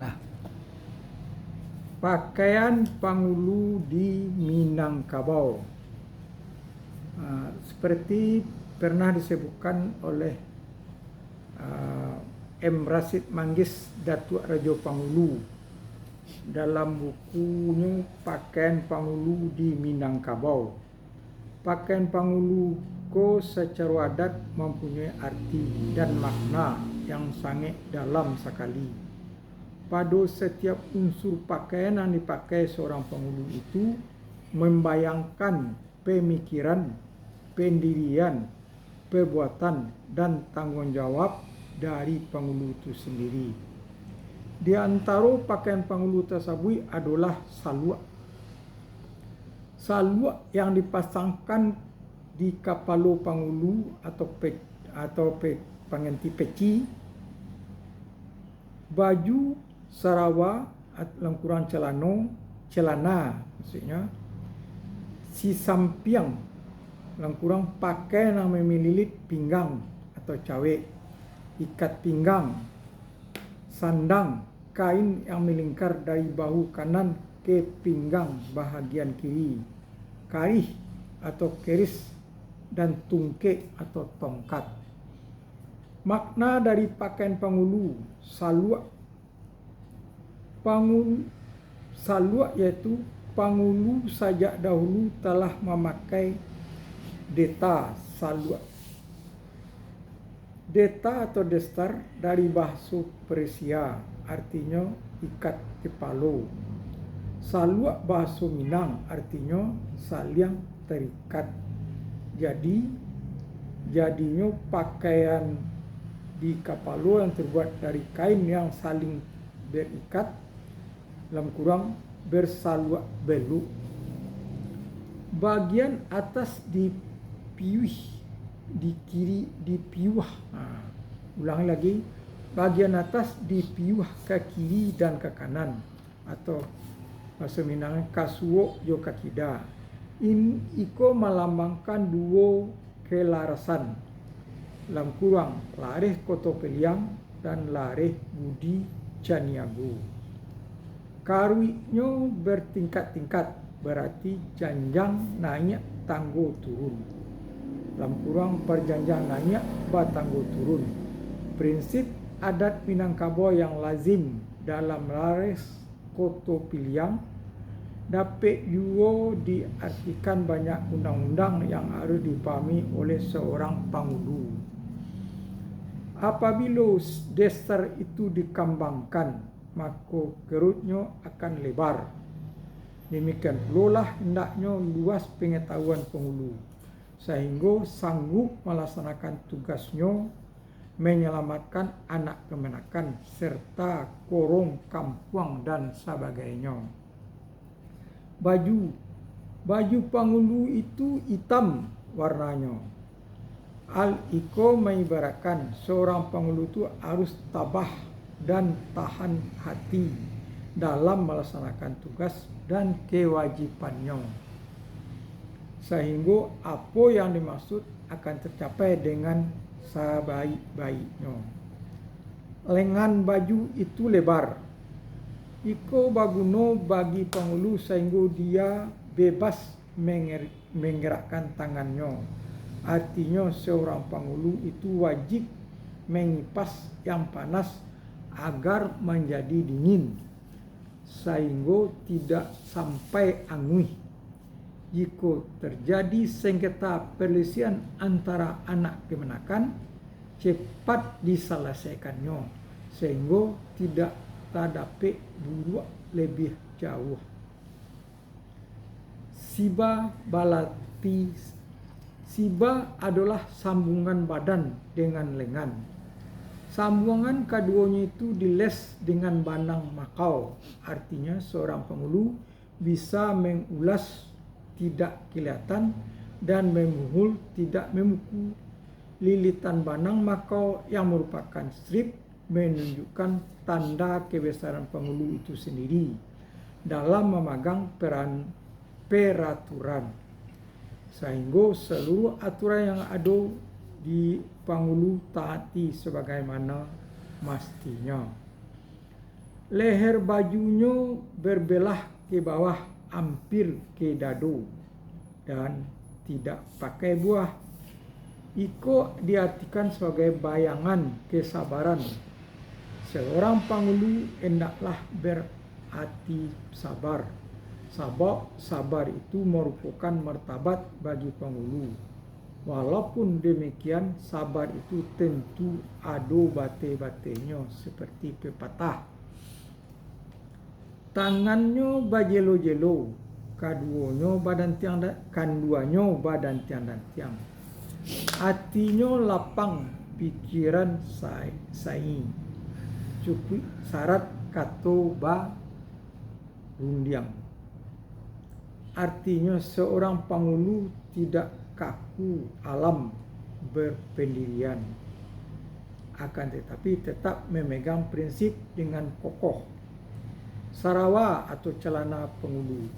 Nah, pakaian Pangulu di Minangkabau. Seperti pernah disebutkan oleh M. Rasid Manggis, Datuk Raja Pangulu, dalam bukunya Pakaian Pangulu di Minangkabau. Pakaian Pangulu secara adat mempunyai arti dan makna yang sangat dalam sekali. Pada setiap unsur pakaian yang dipakai seorang Pangulu itu membayangkan pemikiran, pendirian, perbuatan, dan tanggung jawab dari Pangulu itu sendiri. Di antara pakaian Pangulu tersebut adalah saluak. Saluak yang dipasangkan di kepala Pangulu atau pengganti peci, baju sarawa dalam kurang celana maksudnya, si sampiang dalam kurang pakaian yang memililit pinggang atau cawek, ikat pinggang, sandang, kain yang melingkar dari bahu kanan ke pinggang bahagian kiri, karih atau keris, dan tungkek atau tongkat. Makna dari pakaian Pangulu saluak. Saluak yaitu Pangulu sejak dahulu telah memakai deta saluak. Deta atau destar dari bahasa Persia, artinya ikat kepala. Saluak bahasa Minang artinya saliang terikat. Jadinya pakaian di kepala yang terbuat dari kain yang saling berikat, dalam kurang bersaluak beluk. Bagian atas dipiuh, di kiri dipiuh. Ulang lagi, bagian atas dipiuh ke kiri dan ke kanan, atau bahasa Minang kasuo yo kakida. Iko melambangkan dua kelarasan, dalam kurang lareh Koto Peliang dan lareh Budi Caniago. Karuinya bertingkat-tingkat, berarti janjang naik tanggo turun. Dalam kurang perjanjang naik batanggo turun. Prinsip adat Minangkabau yang lazim dalam lareh Koto Peliang dapat juga diartikan banyak undang-undang yang harus dipahami oleh seorang Pangulu. Apabila destar itu dikembangkan, maka kerutnya akan lebar. Demikian pula lah hendaknya luas pengetahuan Pangulu, sehingga sanggup melaksanakan tugasnya menyelamatkan anak kemenakan serta korong kampung dan sebagainya. Baju Pangulu itu hitam warnanya. Iko mengibaratkan seorang Pangulu itu harus tabah dan tahan hati dalam melaksanakan tugas dan kewajibannya, sehingga apa yang dimaksud akan tercapai dengan sebaik-baiknya. Lengan baju itu lebar. Iko baguna bagi Pangulu sehingga dia bebas menggerakkan tangannya. Artinya seorang Pangulu itu wajib mengipas yang panas agar menjadi dingin, sehingga tidak sampai anguih. Jika terjadi sengketa perselisihan antara anak kemenakan, cepat diselesaikannya, sehingga tidak dapat buruak lebih jauh. Siba balati. Siba adalah sambungan badan dengan lengan. Sambungan keduanya itu diles dengan benang makau. Artinya seorang Pangulu bisa mengulas tidak kelihatan dan memuhul tidak memukul. Lilitan benang makau yang merupakan strip menunjukkan tanda kebesaran Pangulu itu sendiri dalam memegang peraturan, sehingga seluruh aturan yang ada di Pangulu taati sebagaimana mestinya. Leher bajunya berbelah ke bawah hampir ke dado dan tidak pakai buah. Iko diartikan sebagai bayangan kesabaran. Seorang panghulu hendaklah berhati sabar. Sebab sabar itu merupakan martabat bagi panghulu. Walaupun demikian, sabar itu tentu ada bate-batenya seperti pepatah. Tangannya bajelo-jelo, kanduanyo badan tiang. Hatinya lapang, pikiran sai. Cukup syarat kato ba rundiang. Artinya seorang panghulu tidak kaku alam berpendirian, akan tetapi tetap memegang prinsip dengan kokoh. Sarawa atau celana panghulu.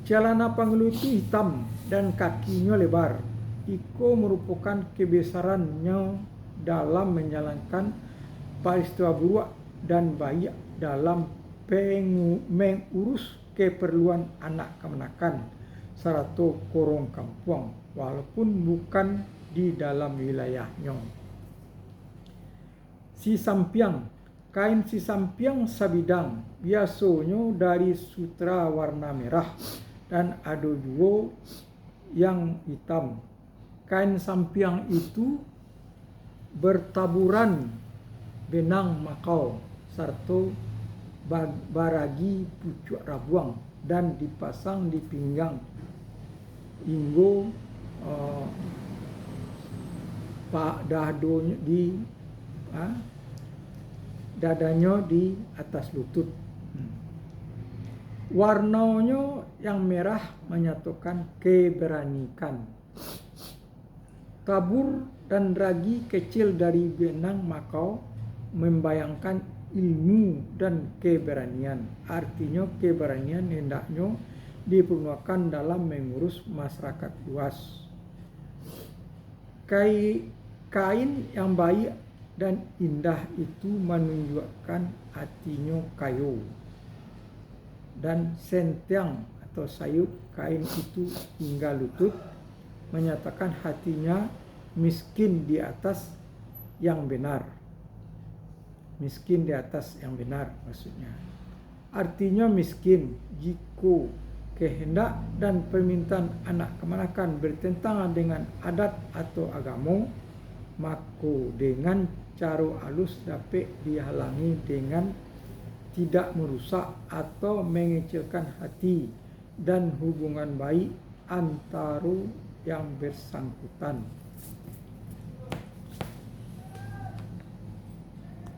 Celana panghulu itu hitam dan kakinya lebar. Iko merupakan kebesarannya dalam menjalankan peristiwa buruk dan baik dalam mengurus keperluan anak kemenakan serta korong kampung, walaupun bukan di dalam wilayahnya. Sisampiang. Kain sisampiang sabidang biasanya dari sutra warna merah dan ada juga yang hitam. Kain sampiang itu bertaburan benang makau serta baragi pucuk rabuang dan dipasang di pinggang hingga dadanya di atas lutut. Warnanya yang merah menyatukan keberanian. Tabur dan ragi kecil dari benang makau membayangkan ilmu dan keberanian. Artinya keberanian hendaknya dipergunakan dalam mengurus masyarakat luas. Kain yang baik dan indah itu menunjukkan hatinya kayu. Dan sentiang atau sayup kain itu hingga lutut menyatakan hatinya miskin di atas yang benar. Miskin di atas yang benar maksudnya. Artinya miskin jika kehendak dan permintaan anak kemenakan bertentangan dengan adat atau agama, maka dengan cara halus dapat dihalangi dengan tidak merusak atau mengecilkan hati dan hubungan baik antara yang bersangkutan.